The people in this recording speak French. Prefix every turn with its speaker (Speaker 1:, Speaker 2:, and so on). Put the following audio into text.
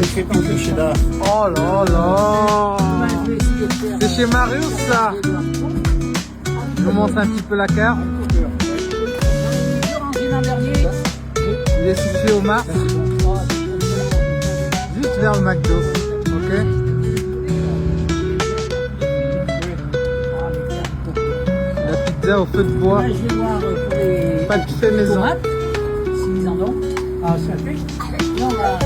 Speaker 1: c'est chez là.
Speaker 2: Oh là là. C'est chez Marius ça. Je vous montre un petit peu la carte. Il est situé au Mars. Juste vers le McDo. Ok. La pizza au feu de bois. Pas de fait maison.
Speaker 1: S'ils en ont. Ah, ça fait. Non, bah,